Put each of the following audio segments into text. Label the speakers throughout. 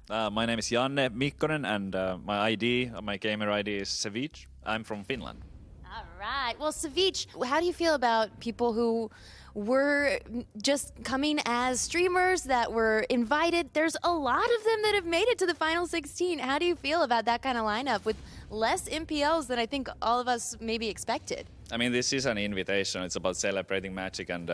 Speaker 1: My name is Janne Mikkonen, and my gamer ID is Savjz. I'm from Finland.
Speaker 2: All right. Well, Savjz, how do you feel about people who were just coming as streamers that were invited? There's a lot of them that have made it to the final 16. How do you feel about that kind of lineup with less MPLs than I think all of us maybe expected?
Speaker 1: I mean, this is an invitation. It's about celebrating Magic, and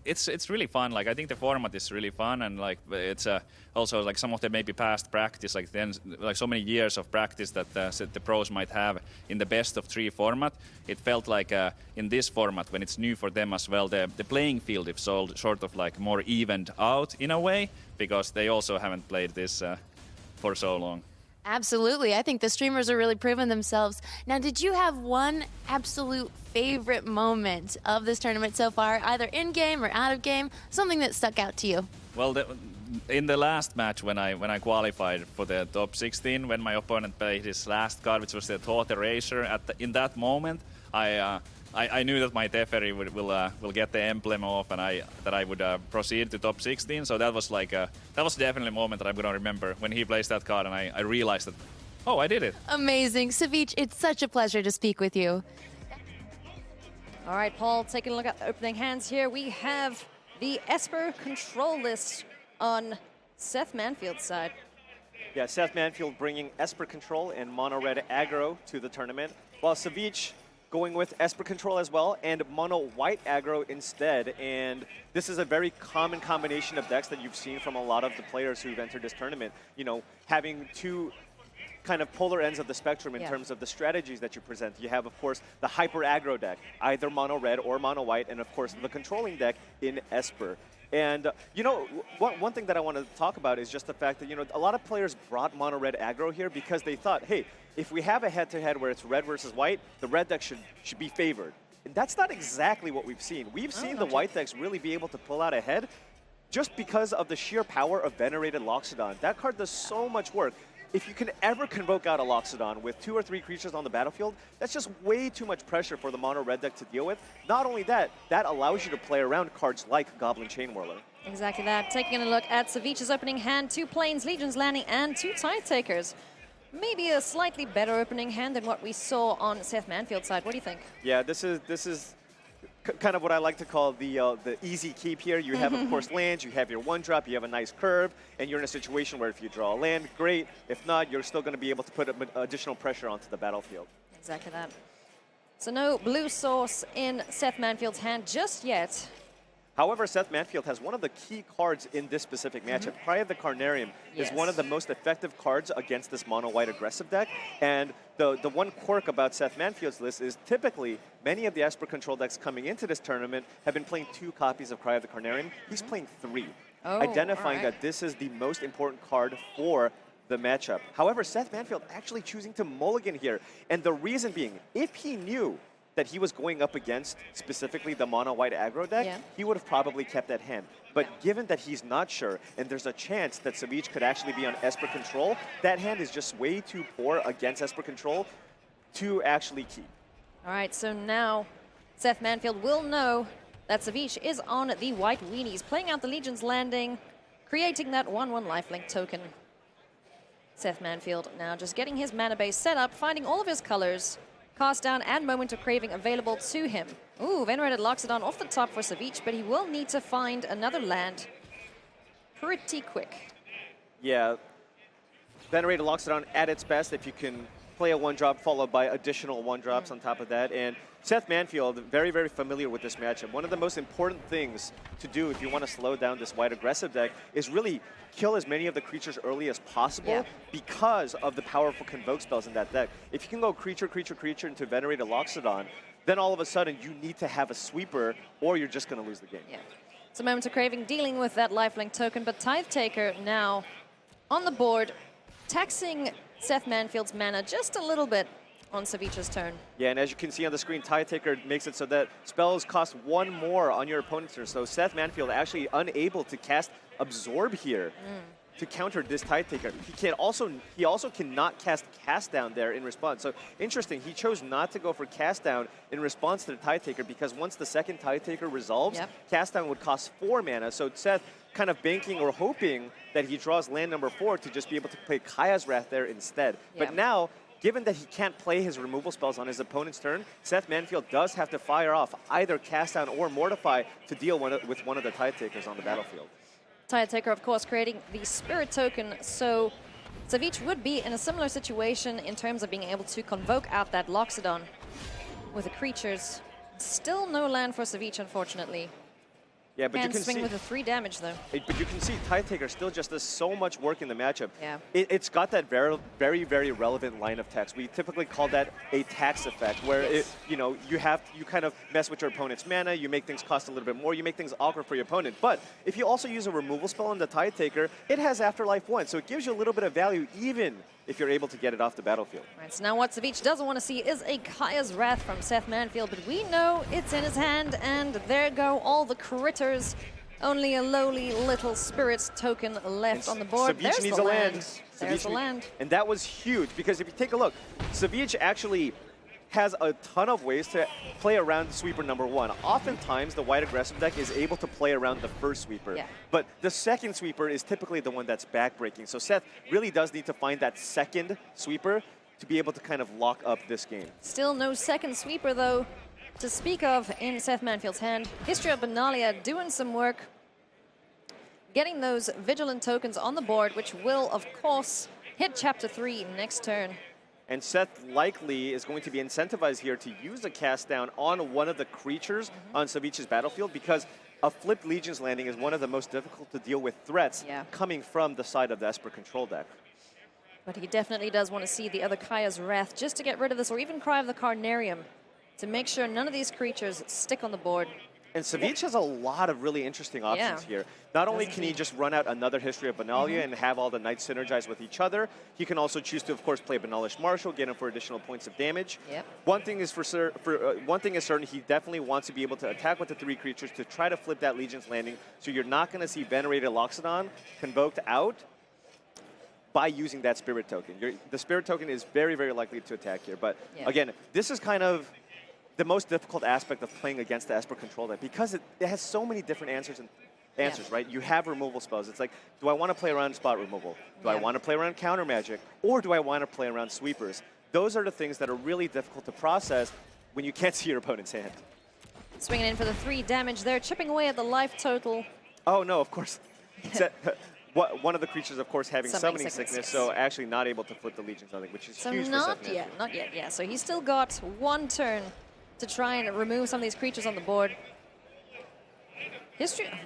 Speaker 1: it's really fun. Like, I think the format is really fun, and like it's also like some of the maybe past practice, like so many years of practice that the pros might have in the best of 3 format. It felt like in this format, when it's new for them as well, the playing field is sort of like more evened out in a way, because they also haven't played this for so long.
Speaker 2: Absolutely. I think the streamers are really proving themselves. Now, did you have one absolute favorite moment of this tournament so far, either in-game or out of game, something that stuck out to you?
Speaker 1: Well, in the last match when I qualified for the top 16, when my opponent played his last card, which was the Thought Eraser, in that moment, I knew that my Teferi will get the emblem off, and that I would proceed to top 16. So that was like that was definitely a moment that I'm gonna remember when he plays that card, and I realized that, oh, I did it.
Speaker 2: Amazing, Savjz. It's such a pleasure to speak with you.
Speaker 3: All right, Paul, taking a look at the opening hands here. We have the Esper control list on Seth Manfield's side.
Speaker 4: Yeah, Seth Manfield bringing Esper control and mono red aggro to the tournament, while Savjz going with Esper control as well and mono white aggro instead. And this is a very common combination of decks that you've seen from a lot of the players who've entered this tournament. You know, having 2 kind of polar ends of the spectrum in terms of the strategies that you present. You have, of course, the hyper aggro deck, either mono red or mono white, and of course the controlling deck in Esper. And, you know, one thing that I want to talk about is just the fact that, you know, a lot of players brought mono red aggro here because they thought, hey, if we have a head-to-head where it's red versus white, the red deck should be favored. And that's not exactly what we've seen. We've seen the white decks really be able to pull out ahead just because of the sheer power of Venerated Loxodon. That card does so much work. If you can ever convoke out a Loxodon with 2 or 3 creatures on the battlefield, that's just way too much pressure for the mono red deck to deal with. Not only that, that allows you to play around cards like Goblin Chainwhirler.
Speaker 3: Exactly that. Taking a look at Savjz's opening hand, 2 Plains, Legion's Landing, and 2 Tide Takers. Maybe a slightly better opening hand than what we saw on Seth Manfield's side. What do you think?
Speaker 4: Yeah, this is kind of what I like to call the easy keep here. You have, of course, lands, you have your 1-drop, you have a nice curve, and you're in a situation where if you draw a land, great. If not, you're still going to be able to put additional pressure onto the battlefield.
Speaker 3: Exactly that. So no blue source in Seth Manfield's hand just yet.
Speaker 4: However, Seth Manfield has one of the key cards in this specific matchup. Cry of the Carnarium is one of the most effective cards against this mono-white aggressive deck. And the one quirk about Seth Manfield's list is typically many of the Esper control decks coming into this tournament have been playing 2 copies of Cry of the Carnarium. He's playing 3, identifying that this is the most important card for the matchup. However, Seth Manfield actually choosing to mulligan here. And the reason being, if he knew that he was going up against specifically the mono-white aggro deck, he would have probably kept that hand. But given that he's not sure, and there's a chance that Savjz could actually be on Esper control, that hand is just way too poor against Esper control to actually keep.
Speaker 3: All right, so now Seth Manfield will know that Savjz is on the white weenies, playing out the Legion's Landing, creating that 1/1 lifelink token. Seth Manfield now just getting his mana base set up, finding all of his colors, Cast Down and Moment of Craving available to him. Ooh, Venerated Loxodon off the top for Savjz, but he will need to find another land pretty quick.
Speaker 4: Yeah, Venerated Loxodon at its best if you can play a 1-drop followed by additional 1-drops on top of that. And Seth Manfield, very, very familiar with this matchup. One of the most important things to do if you want to slow down this white aggressive deck is really kill as many of the creatures early as possible because of the powerful Convoke spells in that deck. If you can go creature, creature, creature into Venerated Loxodon, then all of a sudden you need to have a sweeper or you're just going to lose the game.
Speaker 3: Yeah. So Moment of Craving dealing with that lifelink token, but Tithe Taker now on the board, taxing Seth Manfield's mana just a little bit on Savjz's turn.
Speaker 4: Yeah, and as you can see on the screen, Tithe Taker makes it so that spells cost 1 more on your opponent's turn. So Seth Manfield actually unable to cast Absorb here to counter this Tithe Taker. He also cannot cast Down there in response. So interesting, he chose not to go for Cast Down in response to the Tithe Taker because once the second Tithe Taker resolves, Cast Down would cost 4 mana. So Seth kind of banking or hoping that he draws land number 4 to just be able to play Kaya's Wrath there instead.
Speaker 3: Yeah.
Speaker 4: But now, given that he can't play his removal spells on his opponent's turn, Seth Manfield does have to fire off either Cast Down or Mortify to deal with one of the Tide Takers on the battlefield.
Speaker 3: Tide Taker, of course, creating the Spirit token, so Savjz would be in a similar situation in terms of being able to convoke out that Loxodon with the creatures. Still no land for Savjz, unfortunately.
Speaker 4: Yeah, but
Speaker 3: Can
Speaker 4: you can
Speaker 3: swing
Speaker 4: see,
Speaker 3: with the 3 damage, though.
Speaker 4: but you can see Tide Taker still just does so much work in the matchup.
Speaker 3: Yeah.
Speaker 4: It's got that very, very, very relevant line of text. We typically call that a tax effect, where
Speaker 3: Yes.
Speaker 4: you kind of mess with your opponent's mana, you make things cost a little bit more, you make things awkward for your opponent. But if you also use a removal spell on the Tide Taker, it has Afterlife 1, so it gives you a little bit of value even if you're able to get it off the battlefield.
Speaker 3: Right, so now what Savjz doesn't want to see is a Kaya's Wrath from Seth Manfield, but we know it's in his hand, and there go all the critters. Only a lowly little Spirits token left on the board.
Speaker 4: Savjz
Speaker 3: There's
Speaker 4: needs
Speaker 3: the
Speaker 4: a
Speaker 3: land.
Speaker 4: land.
Speaker 3: There's
Speaker 4: Savjz
Speaker 3: the land.
Speaker 4: And that was huge, because if you take a look, Savjz actually has a ton of ways to play around sweeper number 1. Oftentimes, the white aggressive deck is able to play around the first sweeper.
Speaker 3: Yeah.
Speaker 4: But the second sweeper is typically the one that's backbreaking. So Seth really does need to find that second sweeper to be able to kind of lock up this game.
Speaker 3: Still no second sweeper, though, to speak of in Seth Manfield's hand. History of Benalia doing some work, getting those Vigilant tokens on the board, which will, of course, hit Chapter 3 next turn.
Speaker 4: And Seth likely is going to be incentivized here to use a cast down on one of the creatures on Savjz's battlefield, because a flipped Legion's Landing is one of the most difficult to deal with threats coming from the side of the Esper control deck.
Speaker 3: But he definitely does want to see the other Kaya's Wrath just to get rid of this, or even Cry of the Carnarium, to make sure none of these creatures stick on the board.
Speaker 4: And Savjz has a lot of really interesting options here. Not only can he just run out another History of Benalia and have all the knights synergize with each other, he can also choose to, of course, play Benalish Marshal, get him for additional points of damage.
Speaker 3: Yep.
Speaker 4: One thing is one thing is certain, he definitely wants to be able to attack with the 3 creatures to try to flip that Legion's Landing, so you're not going to see Venerated Loxodon convoked out by using that Spirit token. The Spirit token is very, very likely to attack here. But again, this is kind of the most difficult aspect of playing against the Esper control deck, because it has so many different answers, right? You have removal spells. It's like, do I want to play around spot removal? Do I want to play around counter magic? Or do I want to play around sweepers? Those are the things that are really difficult to process when you can't see your opponent's hand.
Speaker 3: Swinging in for the 3 damage there, chipping away at the life total.
Speaker 4: Oh, no, of course. One of the creatures, of course, having summoning sickness, so actually not able to flip the Legion's Landing, which is huge for Seth Manfield.
Speaker 3: Not yet, yeah. So he's still got 1 turn to try and remove some of these creatures on the board.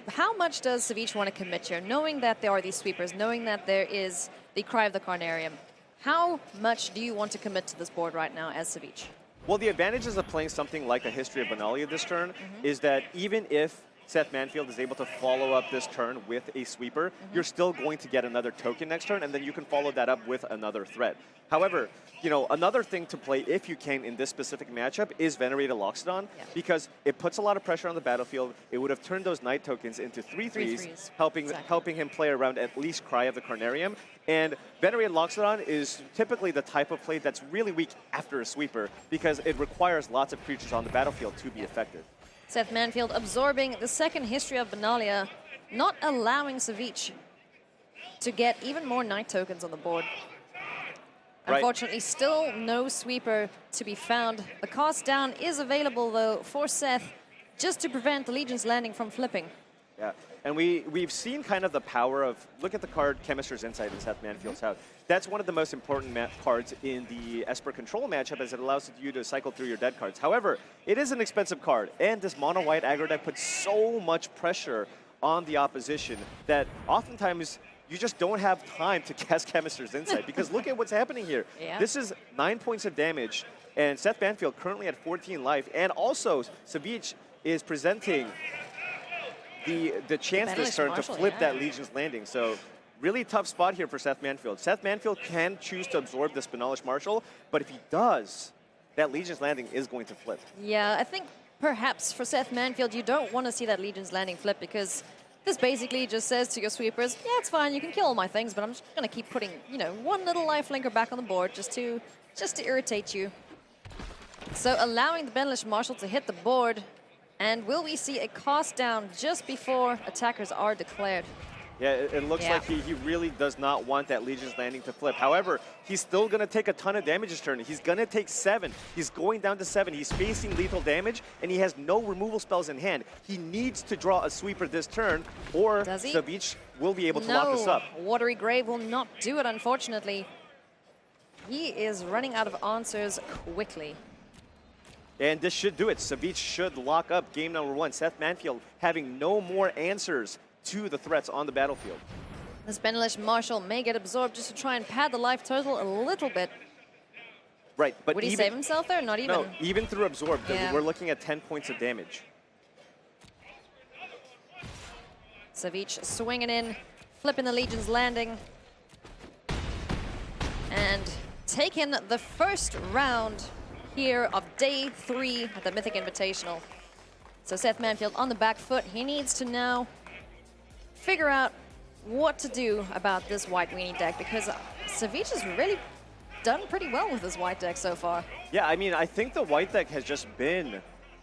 Speaker 3: How much does Savjz want to commit here, knowing that there are these sweepers, knowing that there is the Cry of the Carnarium? How much do you want to commit to this board right now as Savjz?
Speaker 4: Well, the advantages of playing something like a History of Benalia this turn is that even if Seth Manfield is able to follow up this turn with a sweeper, you're still going to get another token next turn, and then you can follow that up with another threat. However, another thing to play, if you can, in this specific matchup is Venerated Loxodon, because it puts a lot of pressure on the battlefield. It would have turned those Knight tokens into 3/3s, helping him play around at least Cry of the Carnarium. And Venerated Loxodon is typically the type of play that's really weak after a sweeper, because it requires lots of creatures on the battlefield to be effective.
Speaker 3: Seth Manfield absorbing the second History of Benalia, not allowing Savjz to get even more Knight tokens on the board. Unfortunately, still no sweeper to be found. The cost down is available, though, for Seth, just to prevent the Legion's Landing from flipping.
Speaker 4: Yeah, and we've seen kind of the power of, look at the card Chemist's Insight in Seth Manfield's house. That's one of the most important cards in the Esper Control matchup, as it allows you to cycle through your dead cards. However, it is an expensive card, and this mono-white aggro deck puts so much pressure on the opposition that oftentimes you just don't have time to cast Chemist's Insight, because look at what's happening here.
Speaker 3: Yeah.
Speaker 4: This is 9 points of damage, and Seth Manfield currently at 14 life, and also Savjz is presenting the chance this turn to flip that Legion's Landing. So really tough spot here for Seth Manfield. Seth Manfield can choose to absorb this Benalish Marshal, but if he does, that Legion's Landing is going to flip.
Speaker 3: Yeah, I think perhaps for Seth Manfield, you don't want to see that Legion's Landing flip, because this basically just says to your sweepers, yeah, it's fine, you can kill all my things, but I'm just going to keep putting, one little life linker back on the board just to irritate you. So allowing the Benalish Marshal to hit the board And will we see a cast down just before attackers are declared?
Speaker 4: Yeah, it looks like he really does not want that Legion's Landing to flip. However, he's still going to take a ton of damage this turn. He's going to take 7. He's going down to 7. He's facing lethal damage, and he has no removal spells in hand. He needs to draw a sweeper this turn, or Savjz will be able to lock this up.
Speaker 3: Watery Grave will not do it, unfortunately. He is running out of answers quickly.
Speaker 4: And this should do it. Savjz should lock up game number 1. Seth Manfield having no more answers to the threats on the battlefield.
Speaker 3: This Benelish Marshal may get absorbed just to try and pad the life total a little bit.
Speaker 4: Right, but
Speaker 3: would he save himself there? Not even.
Speaker 4: No, even through absorb, we're looking at 10 points of damage.
Speaker 3: Savjz swinging in, flipping the Legion's Landing, and taking the first round here of day 3 at the Mythic Invitational. So Seth Manfield on the back foot. He needs to now figure out what to do about this white weenie deck, because Savjz has really done pretty well with this white deck so far.
Speaker 4: Yeah, I mean, I think the white deck has just been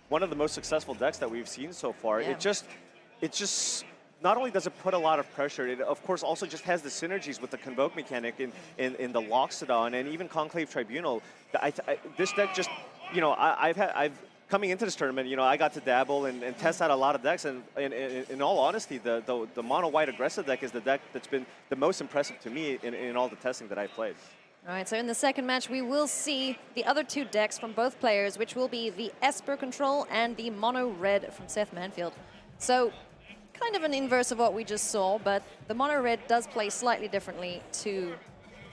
Speaker 4: one of the most successful decks that we've seen so far.
Speaker 3: Yeah.
Speaker 4: It just not only does it put a lot of pressure, it of course also just has the synergies with the Convoke mechanic in the Loxodon and even Conclave Tribunal. This deck just, you know, I've coming into this tournament, you know, I got to dabble and test out a lot of decks, and in all honesty, the mono white aggressive deck is the deck that's been the most impressive to me in all the testing that I've played.
Speaker 3: All right, so in the second match, we will see the other 2 decks from both players, which will be the Esper Control and the Mono Red from Seth Manfield. So kind of an inverse of what we just saw, but the Mono Red does play slightly differently to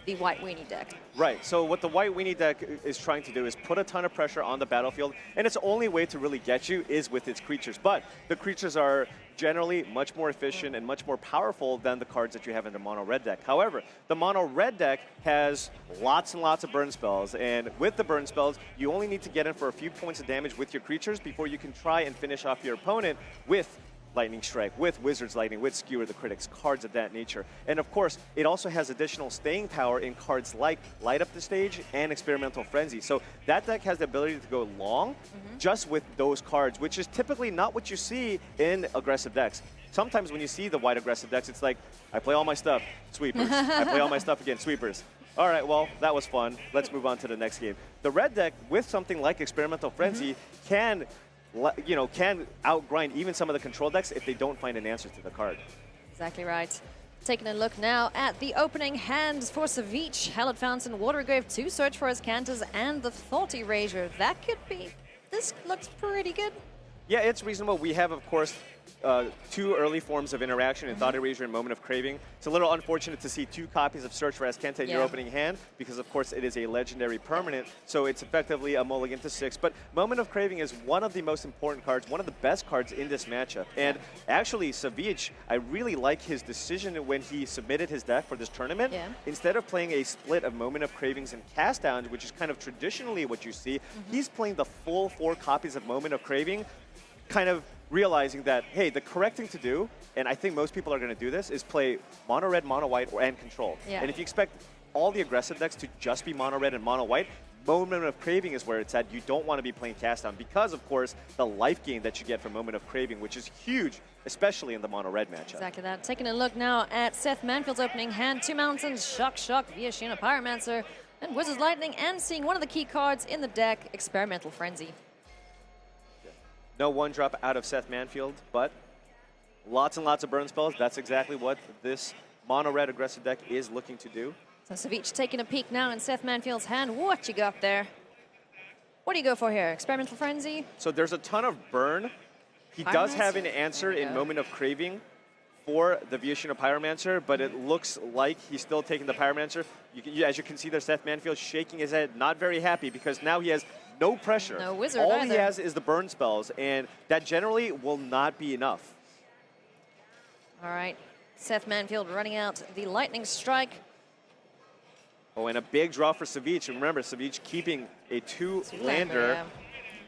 Speaker 3: the white weenie deck.
Speaker 4: Right, so what the white weenie deck is trying to do is put a ton of pressure on the battlefield, and its only way to really get you is with its creatures. But the creatures are generally much more efficient and much more powerful than the cards that you have in the mono red deck. However, the mono red deck has lots and lots of burn spells, and with the burn spells, you only need to get in for a few points of damage with your creatures before you can try and finish off your opponent with Lightning Strike, with Wizard's Lightning, with Skewer the Critics, cards of that nature. And of course, it also has additional staying power in cards like Light Up the Stage and Experimental Frenzy. So that deck has the ability to go long just with those cards, which is typically not what you see in aggressive decks. Sometimes when you see the white aggressive decks, it's like, I play all my stuff, sweepers. I play all my stuff again, sweepers. All right, well, that was fun. Let's move on to the next game. The red deck, with something like Experimental Frenzy, can outgrind even some of the control decks if they don't find an answer to the card.
Speaker 3: Exactly right. Taking a look now at the opening hands for Savjz. Hallowed Fountain, Watery Grave, 2 Search for his Canters, and the Thought Erasure. That could be... This looks pretty good.
Speaker 4: Yeah, it's reasonable. We have, of course, 2 early forms of interaction in Thought Erasure and Moment of Craving. It's a little unfortunate to see 2 copies of Search for Azcanta in your opening hand because, of course, it is a legendary permanent, so it's effectively a mulligan to 6. But Moment of Craving is one of the most important cards, one of the best cards in this matchup. And actually, Savjz, I really like his decision when he submitted his deck for this tournament.
Speaker 3: Yeah.
Speaker 4: Instead of playing a split of Moment of Cravings and Cast Downs, which is kind of traditionally what you see, he's playing the full 4 copies of Moment of Craving, kind of realizing that, hey, the correct thing to do, and I think most people are going to do this, is play mono red, mono white, and control.
Speaker 3: Yeah.
Speaker 4: And if you expect all the aggressive decks to just be mono red and mono white, Moment of Craving is where it's at. You don't want to be playing Cast Down because, of course, the life gain that you get from Moment of Craving, which is huge, especially in the mono red matchup.
Speaker 3: Exactly that. Taking a look now at Seth Manfield's opening hand. 2 mountains, Shock, Viashina, Pyromancer, and Wizard's Lightning, and seeing one of the key cards in the deck, Experimental Frenzy.
Speaker 4: No 1-drop out of Seth Manfield, but lots and lots of burn spells. That's exactly what this mono-red aggressive deck is looking to do.
Speaker 3: So Savjz taking a peek now in Seth Manfield's hand. What you got there? What do you go for here? Experimental Frenzy?
Speaker 4: So there's a ton of burn. He does have an answer in Moment of Craving for the Viashina Pyromancer, but it looks like he's still taking the Pyromancer. As you can see there, Seth Manfield shaking his head, not very happy, because now he has no pressure.
Speaker 3: No wizard
Speaker 4: All
Speaker 3: either.
Speaker 4: he has is the burn spells, and that generally will not be enough.
Speaker 3: All right. Seth Manfield running out the Lightning Strike.
Speaker 4: Oh, and a big draw for Savjz. Remember, Savjz keeping a 2-lander.
Speaker 3: Yeah.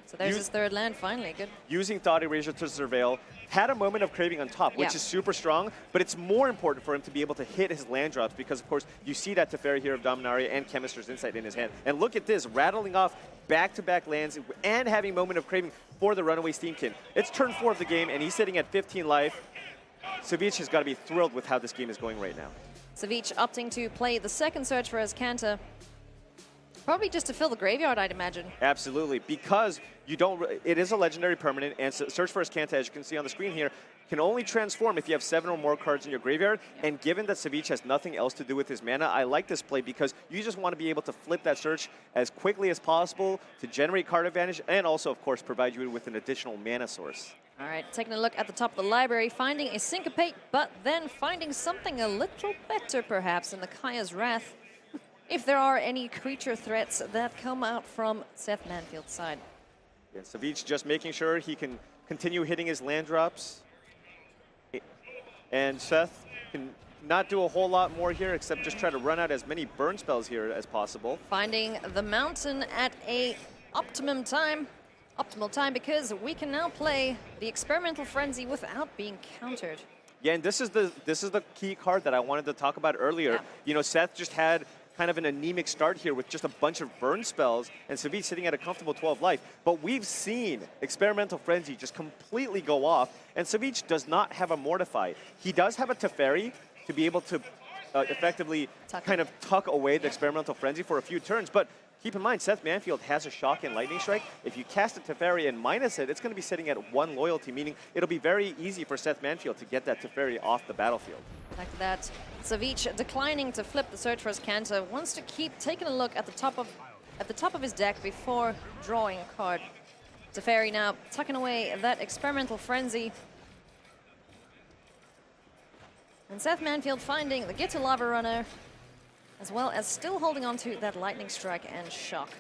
Speaker 3: So there's his 3rd land finally. Good.
Speaker 4: Using Thought Erasure to surveil. Had a Moment of Craving on top, which is super strong, but it's more important for him to be able to hit his land drops because, of course, you see that Teferi here of Dominaria and Chemister's Insight in his hand. And look at this, rattling off back-to-back lands and having Moment of Craving for the Runaway Steamkin. It's turn 4 of the game, and he's sitting at 15 life. Savjz has got to be thrilled with how this game is going right now.
Speaker 3: Savjz opting to play the second search for his Kanta. Probably just to fill the graveyard, I'd imagine.
Speaker 4: Absolutely, because you don't. It is a legendary permanent, and Search for Kanta, as you can see on the screen here, can only transform if you have 7 or more cards in your graveyard. Yeah. And given that Savjz has nothing else to do with his mana, I like this play because you just want to be able to flip that search as quickly as possible to generate card advantage, and also, of course, provide you with an additional mana source.
Speaker 3: All right, taking a look at the top of the library, finding a Syncopate, but then finding something a little better, perhaps, in the Kaya's Wrath. If there are any creature threats that come out from Seth Manfield's side.
Speaker 4: Yeah, Savjz just making sure he can continue hitting his land drops. And Seth can not do a whole lot more here except just try to run out as many burn spells here as possible.
Speaker 3: Finding the mountain at a optimal time because we can now play the Experimental Frenzy without being countered.
Speaker 4: Yeah, and this is the key card that I wanted to talk about earlier. Yeah. You know, Seth just had kind of an anemic start here with just a bunch of burn spells, and Savjz sitting at a comfortable 12 life. But we've seen Experimental Frenzy just completely go off, and Savjz does not have a Mortify. He does have a Teferi to be able to effectively tuck away the Experimental Frenzy for a few turns, but keep in mind, Seth Manfield has a Shock and Lightning Strike. If you cast a Teferi and minus it, it's going to be sitting at 1 loyalty, meaning it'll be very easy for Seth Manfield to get that Teferi off the battlefield.
Speaker 3: Back to that, Savjz declining to flip the search for his Kanta, wants to keep taking a look at the top of his deck before drawing a card. Teferi now tucking away that Experimental Frenzy. And Seth Manfield finding the Get to Lava Runner, as well as still holding on to that Lightning Strike and Shock.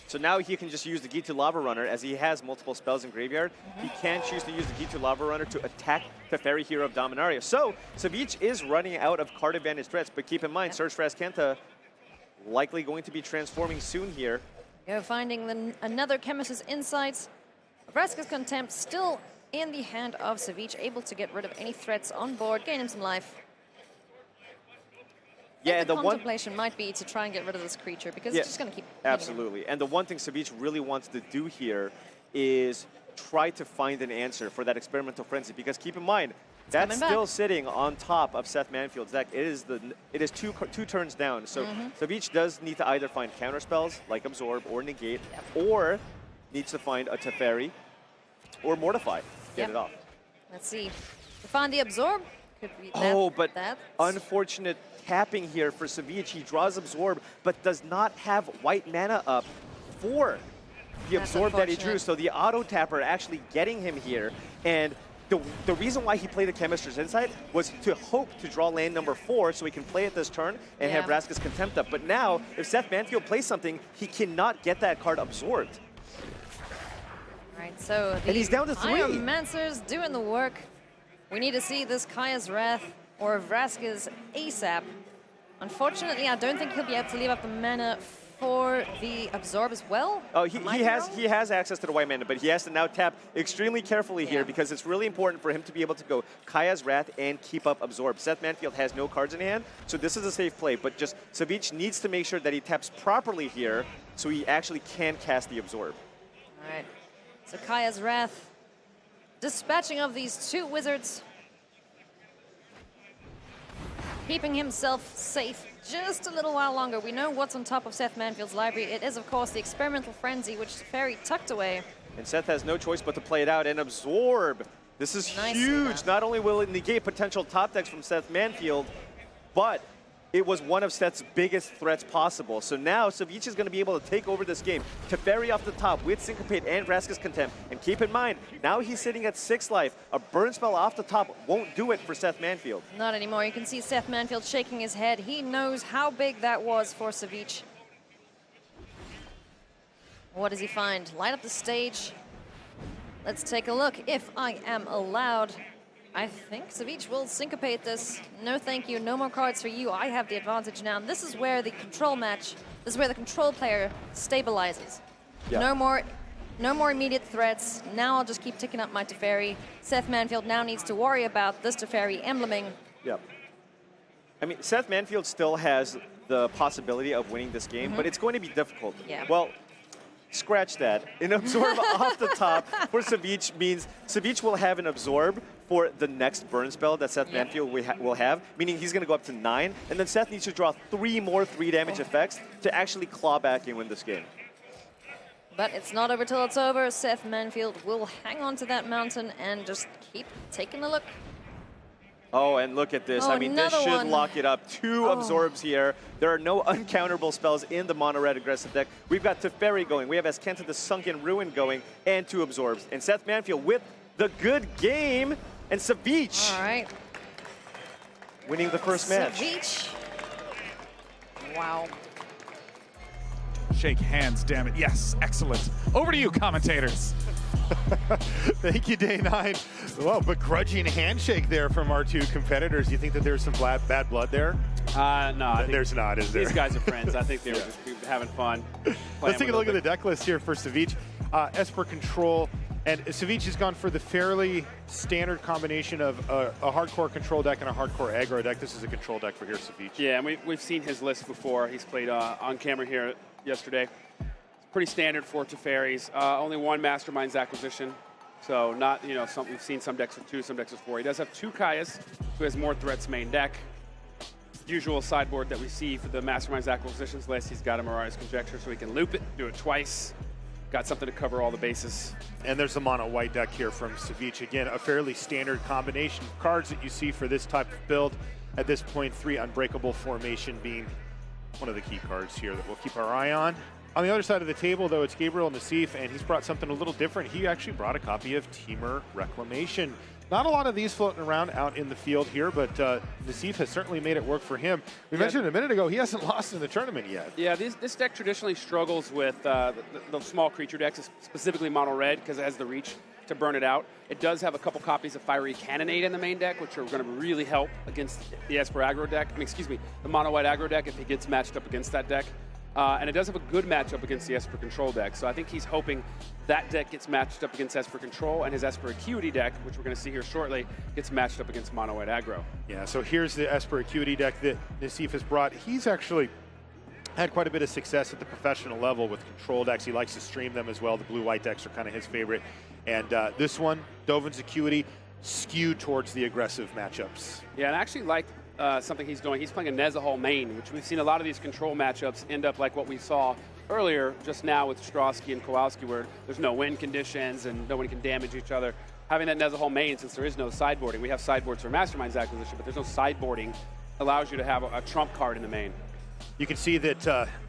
Speaker 4: So now he can just use the Gitu Lava Runner as he has multiple spells in graveyard. He can choose to use the Gitu Lava Runner to attack Teferi, Hero of Dominaria. So Savjz is running out of card advantage threats, but keep in mind, Search for Kanta likely going to be transforming soon here.
Speaker 3: Finding another Chemist's Insights. Vraska's Contempt still in the hand of Savjz, able to get rid of any threats on board, gain him some life. Yeah, the contemplation might be to try and get rid of this creature because it's just going to keep.
Speaker 4: Absolutely. And the one thing Savjz really wants to do here is try to find an answer for that Experimental Frenzy, because keep in mind, that's still sitting on top of Seth Manfield's deck. It is two turns down. So Savjz does need to either find counter spells like Absorb or Negate, or needs to find a Teferi or Mortify. Get it off.
Speaker 3: Let's see. To find the Absorb. Could be that,
Speaker 4: unfortunate tapping here for Savjz. He draws Absorb, but does not have white mana up for the Absorb that he drew. So the auto tapper actually getting him here. And the reason why he played the Chemist's Insight was to hope to draw land number 4 so he can play it this turn and have Vraska's Contempt up. But now, if Seth Manfield plays something, he cannot get that card absorbed.
Speaker 3: All right, so
Speaker 4: and he's down to 3.
Speaker 3: Pyromancer's doing the work. We need to see this Kaya's Wrath or Vraska's ASAP. Unfortunately, I don't think he'll be able to leave up the mana for the Absorb as well.
Speaker 4: Oh, he has access to the white mana, but he has to now tap extremely carefully here because it's really important for him to be able to go Kaya's Wrath and keep up Absorb. Seth Manfield has no cards in hand, so this is a safe play, but just Savjz needs to make sure that he taps properly here so he actually can cast the Absorb.
Speaker 3: All right, so Kaya's Wrath. Dispatching of these 2 wizards. Keeping himself safe just a little while longer. We know what's on top of Seth Manfield's library. It is, of course, the Experimental Frenzy, which Teferi tucked away.
Speaker 4: And Seth has no choice but to play it out and Absorb. This is huge. Not only will it negate potential top decks from Seth Manfield, but it was one of Seth's biggest threats possible. So now Savjz is going to be able to take over this game. Teferi off the top with Syncopate and Vraska's Contempt. And keep in mind, now he's sitting at 6 life. A burn spell off the top won't do it for Seth Manfield.
Speaker 3: Not anymore. You can see Seth Manfield shaking his head. He knows how big that was for Savjz. What does he find? Light up the stage. Let's take a look. If I am allowed, I think Savjz will syncopate this. No thank you, no more cards for you. I have the advantage now. And this is where the control match, this is where the control player stabilizes. Yeah. No more immediate threats. Now I'll just keep ticking up my Teferi. Seth Manfield now needs to worry about this Teferi embleming.
Speaker 4: Yep. I mean, Seth Manfield still has the possibility of winning this game, but it's going to be difficult.
Speaker 3: Yeah.
Speaker 4: Well, scratch that. An absorb off the top for Savjz means Savjz will have an absorb for the next burn spell that Seth Manfield will have, meaning he's going to go up to 9, and then Seth needs to draw 3 more 3-damage effects to actually claw back and win this game.
Speaker 3: But it's not over till it's over. Seth Manfield will hang on to that mountain and just keep taking a look.
Speaker 4: Oh, and look at this.
Speaker 3: Oh,
Speaker 4: I mean, this should
Speaker 3: one.
Speaker 4: lock it up. 2 absorbs here. There are no uncounterable spells in the mono-red aggressive deck. We've got Teferi going. We have Askenta the Sunken Ruin going, and 2 absorbs. And Seth Manfield with the good game, and Savjz
Speaker 3: All right.
Speaker 4: winning the first match.
Speaker 3: Savjz. Wow.
Speaker 5: Shake hands, damn it. Yes, excellent. Over to you, commentators.
Speaker 6: Thank you, Day 9. Well, begrudging handshake there from our 2 competitors. You think that there's some bad blood there?
Speaker 7: No, I think
Speaker 6: there's not, is there?
Speaker 7: These guys are friends. I think they were just having fun.
Speaker 6: Let's take a look at the deck list here for Savjz. Esper Control, and Savjz has gone for the fairly standard combination of a hardcore control deck and a hardcore aggro deck. This is a control deck for here, Savjz.
Speaker 7: Yeah, and we've seen his list before. He's played on camera here yesterday. It's pretty standard for Teferis. Only 1 Masterminds acquisition. So not, we've seen some decks with 2, some decks with 4. He does have 2 Kaias, who has more threats main deck. Usual sideboard that we see for the Masterminds acquisitions list. He's got a Mariah's Conjecture, so he can loop it, do it twice. Got something to cover all the bases.
Speaker 6: And there's the mono white deck here from Savjz. Again, a fairly standard combination of cards that you see for this type of build. At this point, 3 Unbreakable Formation being one of the key cards here that we'll keep our eye on. On the other side of the table, though, it's Gabriel Nassif, and he's brought something a little different. He actually brought a copy of Temur Reclamation. Not a lot of these floating around out in the field here, but Nassif has certainly made it work for him. We mentioned a minute ago, he hasn't lost in the tournament yet.
Speaker 7: Yeah, this deck traditionally struggles with the small creature decks, specifically mono red, because it has the reach to burn it out. It does have a couple copies of Fiery Cannonade in the main deck, which are going to really help against the Esper aggro deck. The mono white aggro deck if he gets matched up against that deck. And it does have a good matchup against the Esper Control deck. So I think he's hoping that deck gets matched up against Esper Control, and his Esper Acuity deck, which we're going to see here shortly, gets matched up against mono white aggro.
Speaker 6: Yeah, so here's the Esper Acuity deck that Nassif has brought. He's actually had quite a bit of success at the professional level with control decks. He likes to stream them as well. The blue-white decks are kind of his favorite. And this one, Dovin's Acuity, skewed towards the aggressive matchups.
Speaker 7: Yeah, and I actually like something he's doing. He's playing a Nezahal main, which we've seen a lot of these control matchups end up like what we saw earlier just now with Strosky and Kowalski, where there's no win conditions and no one can damage each other. Having that Nezahal main, since there is no sideboarding, we have sideboards for Masterminds acquisition, but there's no sideboarding, allows you to have a trump card in the main.
Speaker 6: You can see that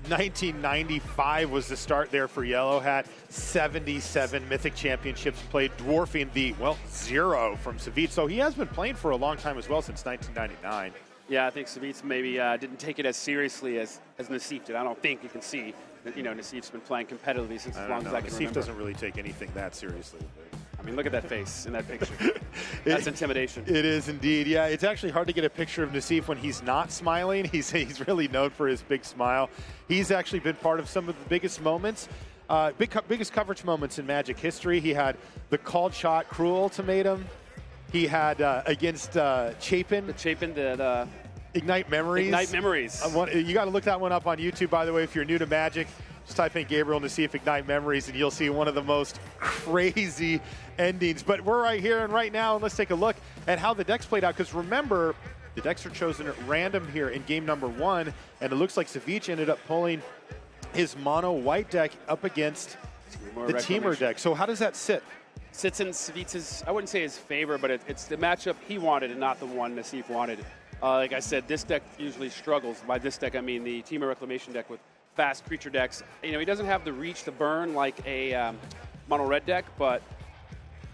Speaker 6: 1995 was the start there for Yellow Hat. 77 Mythic Championships played, dwarfing the, 0 from Savjz. So he has been playing for a long time as well, since 1999.
Speaker 7: Yeah, I think Savjz maybe didn't take it as seriously as Nassif did. I don't think you can see that, Nassif's been playing competitively since as long as I can remember.
Speaker 6: Nassif doesn't really take anything that seriously.
Speaker 7: I mean, look at that face in that picture. That's intimidation.
Speaker 6: It is indeed. Yeah, it's actually hard to get a picture of Nassif when he's not smiling. He's really known for his big smile. He's actually been part of some of the biggest moments, biggest coverage moments in Magic history. He had the called shot Cruel Ultimatum. He had against Chapin.
Speaker 7: The Chapin, the
Speaker 6: Ignite Memories.
Speaker 7: Ignite Memories.
Speaker 6: You got to look that one up on YouTube, by the way, if you're new to Magic. Just type in Gabriel Nassif Ignite Memories, and you'll see one of the most crazy endings. But we're right here and right now, and let's take a look at how the decks played out. Because remember, the decks are chosen at random here in game number 1, and it looks like Savjz ended up pulling his mono white deck up against the Temur deck. So how does that sit?
Speaker 7: Sits in Savjz's, I wouldn't say his favor, but it's the matchup he wanted and not the one Nassif wanted. Like I said, this deck usually struggles. By this deck, I mean the Temur Reclamation deck with fast creature decks. He doesn't have the reach to burn like a mono red deck, but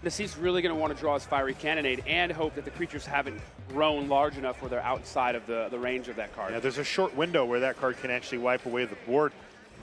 Speaker 7: Nassif's really going to want to draw his Fiery Cannonade and hope that the creatures haven't grown large enough where they're outside of the range of that card.
Speaker 6: Yeah, there's a short window where that card can actually wipe away the board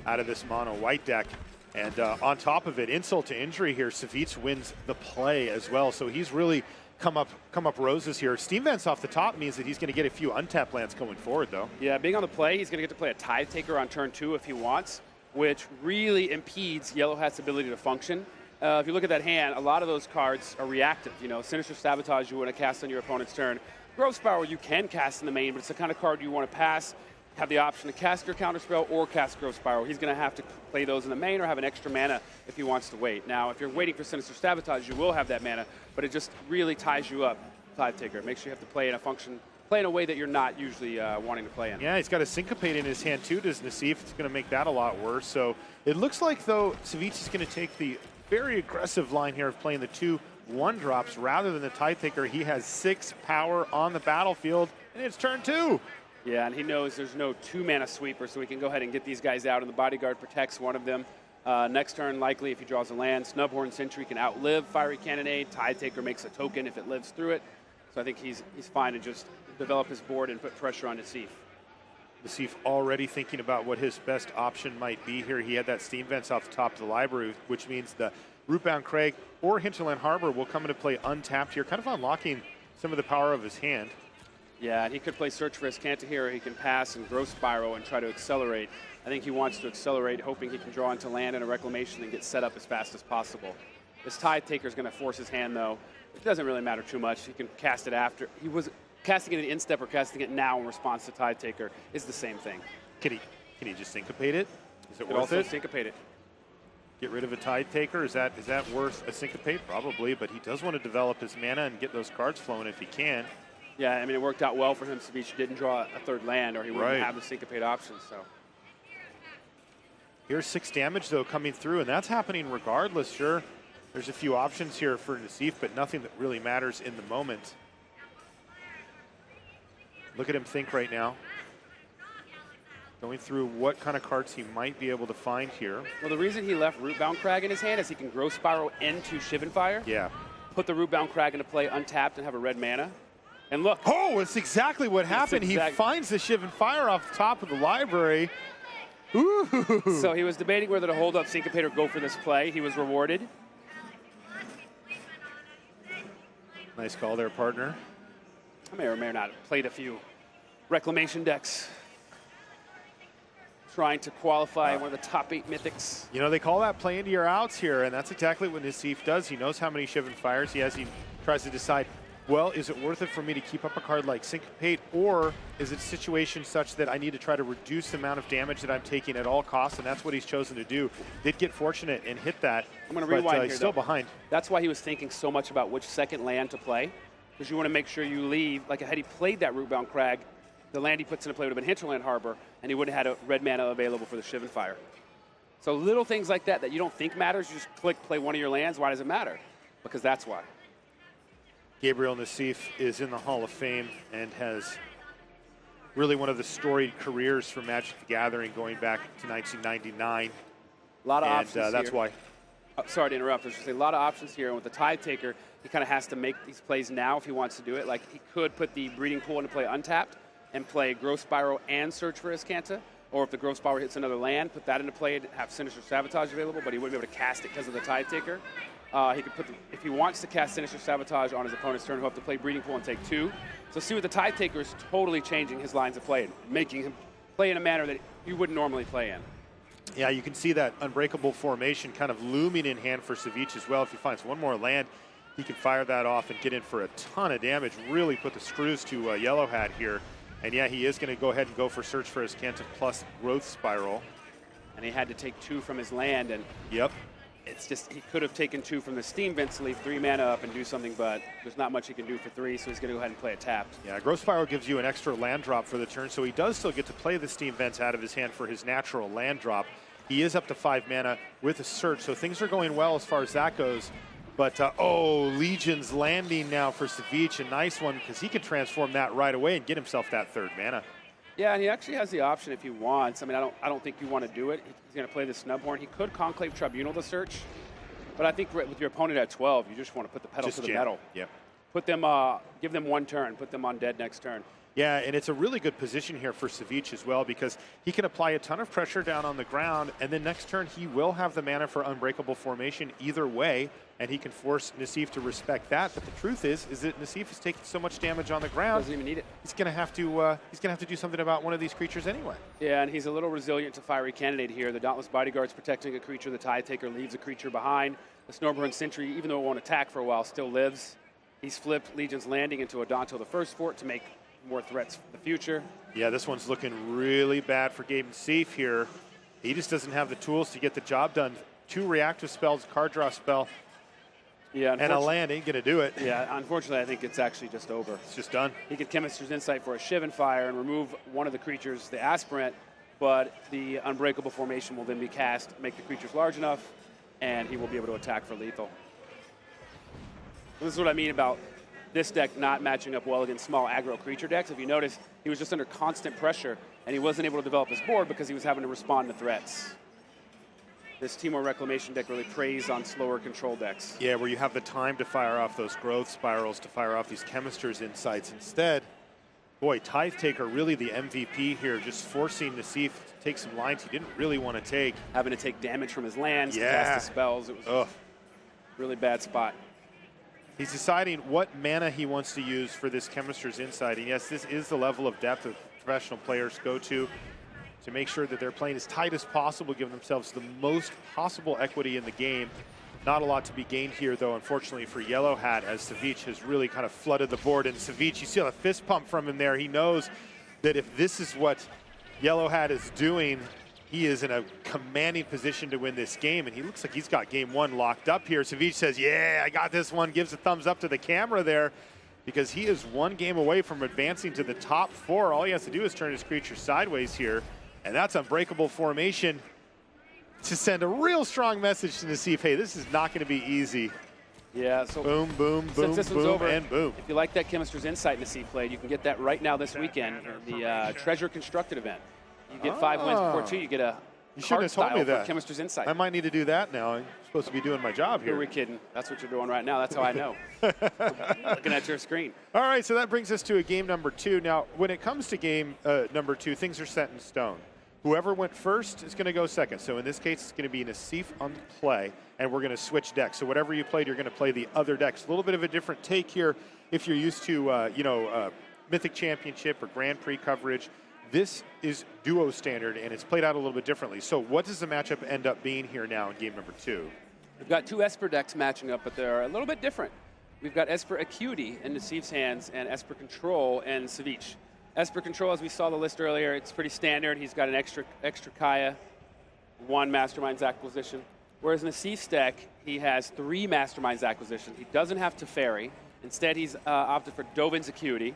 Speaker 6: out of this mono white deck. And on top of it, insult to injury here, Savjz wins the play as well. So he's really come up roses here. Steam Vents off the top means that he's going to get a few untapped lands going forward, though.
Speaker 7: Yeah, being on the play, he's going to get to play a Tithe Taker on turn 2 if he wants, which really impedes Yellow Hat's ability to function. If you look at that hand, a lot of those cards are reactive. Sinister Sabotage you want to cast on your opponent's turn. Grove Spiral you can cast in the main, but it's the kind of card you want to pass. have the option to cast your counterspell or cast Growth Spiral. He's going to have to play those in the main or have an extra mana if he wants to wait. Now, if you're waiting for Sinister Sabotage, you will have that mana, but it just really ties you up, Tide Taker. It makes sure you have to play in a function, play in a way that you're not usually wanting to play in.
Speaker 6: Yeah, he's got a Syncopate in his hand too, does Nassif. It's going to make that a lot worse. So it looks like, though, Savjz is going to take the very aggressive line here of playing the 2 1-drops rather than the Tide Taker. He has 6 power on the battlefield, and it's turn 2.
Speaker 7: Yeah, and he knows there's no 2-mana sweeper, so he can go ahead and get these guys out, and the Bodyguard protects one of them. Next turn, likely, if he draws a land, Snubhorn Sentry can outlive Fiery Cannonade. Tide Taker makes a token if it lives through it. So I think he's fine to just develop his board and put pressure on Nassif.
Speaker 6: Nassif already thinking about what his best option might be here. He had that Steam Vents off the top of the library, which means the Rootbound Crag or Hinterland Harbor will come into play untapped here, kind of unlocking some of the power of his hand.
Speaker 7: Yeah, and he could play Search for Azcanta here, or he can pass and Growth Spiral and try to accelerate. I think he wants to accelerate, hoping he can draw into land and a Reclamation and get set up as fast as possible. This Tide Taker is going to force his hand, though. It doesn't really matter too much. He can cast it after. He was casting it in instep or casting it now in response to Tide Taker is the same thing.
Speaker 6: Can he just Syncopate it? Is it
Speaker 7: Could
Speaker 6: worth
Speaker 7: also
Speaker 6: it?
Speaker 7: Syncopate it.
Speaker 6: Get rid of a Tide Taker? Is that worth a Syncopate? Probably, but he does want to develop his mana and get those cards flowing if he can.
Speaker 7: Yeah, I mean, it worked out well for him. Savjz didn't draw a third land, or he wouldn't
Speaker 6: Right.
Speaker 7: have the Syncopate option. So
Speaker 6: Here's 6 damage, though, coming through, and that's happening regardless. Sure, there's a few options here for Nassif, but nothing that really matters in the moment. Look at him think right now. Going through what kind of cards he might be able to find here.
Speaker 7: well, the reason he left Rootbound Crag in his hand is he can Growth Spiral into Shivan Fire,
Speaker 6: Yeah.
Speaker 7: put the Rootbound Crag into play untapped, and have a red mana. And look,
Speaker 6: Oh, it's exactly what happened. He finds the Shivan Fire off the top of the library. Ooh.
Speaker 7: so he was debating whether to hold up Syncopate or go for this play. He was rewarded.
Speaker 6: Nice call there, partner.
Speaker 7: I may or may not have played a few Reclamation decks, trying to qualify one of the top 8 Mythics.
Speaker 6: You know, they call that play into your outs here, and that's exactly what Nassif does. He knows how many Shivan Fires he has. He tries to decide, well, is it worth it for me to keep up a card like Syncopate, or is it a situation such that I need to try to reduce the amount of damage that I'm taking at all costs, and that's what he's chosen to do. Did get fortunate and hit that,
Speaker 7: I'm going to
Speaker 6: but
Speaker 7: rewind here,
Speaker 6: he's still
Speaker 7: though.
Speaker 6: behind.
Speaker 7: That's why he was thinking so much about which second land to play, because you want to make sure you leave. Like, had he played that Rootbound Crag, the land he puts into play would have been Hinterland Harbor, and he would have had a red mana available for the Shivan Fire. So little things like that you don't think matters, you just click, play one of your lands. Why does it matter? Because that's why.
Speaker 6: Gabriel Nassif is in the Hall of Fame and has really one of the storied careers for Magic the Gathering going back to 1999.
Speaker 7: A lot of
Speaker 6: And
Speaker 7: options
Speaker 6: that's
Speaker 7: here.
Speaker 6: why.
Speaker 7: Sorry to interrupt. I was just saying, a lot of options here. And with the Tide Taker, he kind of has to make these plays now if he wants to do it. Like, he could put the Breeding Pool into play untapped and play Growth Spiral and Search for Azcanta. Or if the Growth Spiral hits another land, put that into play and have Sinister Sabotage available, but he wouldn't be able to cast it because of the Tide Taker. He could put if he wants to cast Sinister Sabotage on his opponent's turn, he'll have to play Breeding Pool and take 2. So see what the Tide Taker is totally changing his lines of play, making him play in a manner that you wouldn't normally play in.
Speaker 6: Yeah, you can see that Unbreakable formation kind of looming in hand for Savjz as well. If he finds one more land, he can fire that off and get in for a ton of damage, really put the screws to Yellow Hat here. And yeah, he is going to go ahead and go for Search for Azcanta plus Growth Spiral.
Speaker 7: And he had to take 2 from his land, and
Speaker 6: Yep.
Speaker 7: it's just, he could have taken 2 from the Steam Vents to leave 3 mana up and do something, but there's not much he can do for 3, so he's going to go ahead and play it tapped.
Speaker 6: Yeah, Growth Spiral gives you an extra land drop for the turn, so he does still get to play the Steam Vents out of his hand for his natural land drop. He is up to 5 mana with a Search, so things are going well as far as that goes. But, oh, Legion's landing now for Savjz, a nice one, because he can transform that right away and get himself that 3rd mana.
Speaker 7: Yeah, and he actually has the option if he wants. I mean, I don't think you want to do it. He's going to play the Snubhorn. He could Conclave Tribunal the Search, but I think with your opponent at 12, you just want to put the pedal
Speaker 6: Just
Speaker 7: to the
Speaker 6: jam.
Speaker 7: metal.
Speaker 6: Yep.
Speaker 7: Put them, give them 1 turn. Put them on dead next turn.
Speaker 6: Yeah, and it's a really good position here for Savjz as well, because he can apply a ton of pressure down on the ground, and then next turn he will have the mana for Unbreakable formation either way, and he can force Nassif to respect that. But the truth is that Nassif is taking so much damage on the ground,
Speaker 7: Doesn't even need it.
Speaker 6: he's gonna have to do something about one of these creatures anyway.
Speaker 7: Yeah, and he's a little resilient to Fiery Candidate here. The Dauntless Bodyguard's protecting a creature. The Tide Taker leaves a creature behind. The Snowburn Sentry, even though it won't attack for a while, still lives. He's flipped Legion's Landing into a Danto the First Fort to make more threats for the future.
Speaker 6: Yeah, this one's looking really bad for Gabe Nassif here. He just doesn't have the tools to get the job done. 2 reactive spells, card draw spell,
Speaker 7: Yeah,
Speaker 6: and a land ain't going to do it.
Speaker 7: Yeah, unfortunately, I think it's actually just over.
Speaker 6: It's just done.
Speaker 7: He could Chemist's Insight for a Shivan Fire and remove one of the creatures, the Aspirant, but the Unbreakable formation will then be cast, make the creatures large enough, and he will be able to attack for lethal. This is what I mean about this deck not matching up well against small aggro creature decks. If you notice, he was just under constant pressure, and he wasn't able to develop his board because he was having to respond to threats. This Timor Reclamation deck really preys on slower control decks.
Speaker 6: Yeah, where you have the time to fire off those growth spirals, to fire off these Chemist's Insights. Instead, boy, Tithe Taker really the MVP here, just forcing Nassif to take some lines he didn't really want to take.
Speaker 7: Having to take damage from his lands, to
Speaker 6: Yeah.
Speaker 7: cast the spells. It was a really bad spot.
Speaker 6: He's deciding what mana he wants to use for this Chemist's Insight. And yes, this is the level of depth that professional players go to make sure that they're playing as tight as possible, giving themselves the most possible equity in the game. Not a lot to be gained here, though, unfortunately, for Yellow Hat, as Savjz has really kind of flooded the board. And Savjz, you see a fist pump from him there. He knows that if this is what Yellow Hat is doing, he is in a commanding position to win this game, and he looks like he's got game 1 locked up here. Savjz says, yeah, I got this one, gives a thumbs up to the camera there, because he is 1 game away from advancing to the top 4. All he has to do is turn his creature sideways here, and that's Unbreakable formation to send a real strong message to Nassif. Hey, this is not going to be easy.
Speaker 7: Yeah, so
Speaker 6: boom, boom, boom,
Speaker 7: since this one's
Speaker 6: boom,
Speaker 7: over,
Speaker 6: and boom.
Speaker 7: If you like that Chemist's Insight Nassif played, you can get that right now this weekend in the Treasure Constructed event. You get 5 wins before 2. You get a
Speaker 6: You shouldn't have told me that.
Speaker 7: Chemist's Insight.
Speaker 6: I might need to do that now. I'm supposed to be doing my job
Speaker 7: Who
Speaker 6: here.
Speaker 7: are we kidding? That's what you're doing right now. That's how I know. Looking at your screen.
Speaker 6: All right, so that brings us to a game number 2. Now, when it comes to game number 2, things are set in stone. Whoever went first is going to go second. So in this case, it's going to be Nassif on play, and we're going to switch decks. So whatever you played, you're going to play the other decks. A little bit of a different take here if you're used to, Mythic Championship or Grand Prix coverage. This is duo standard, and it's played out a little bit differently. So what does the matchup end up being here now in game number 2?
Speaker 7: We've got 2 Esper decks matching up, but they're a little bit different. We've got Esper Acuity in Nassif's hands and Esper Control and Savjz. Esper Control, as we saw the list earlier, it's pretty standard. He's got an extra Kaya, 1 Mastermind's Acquisition. Whereas in Nassif's deck, he has 3 Mastermind's Acquisition. He doesn't have Teferi. Instead, he's opted for Dovin's Acuity.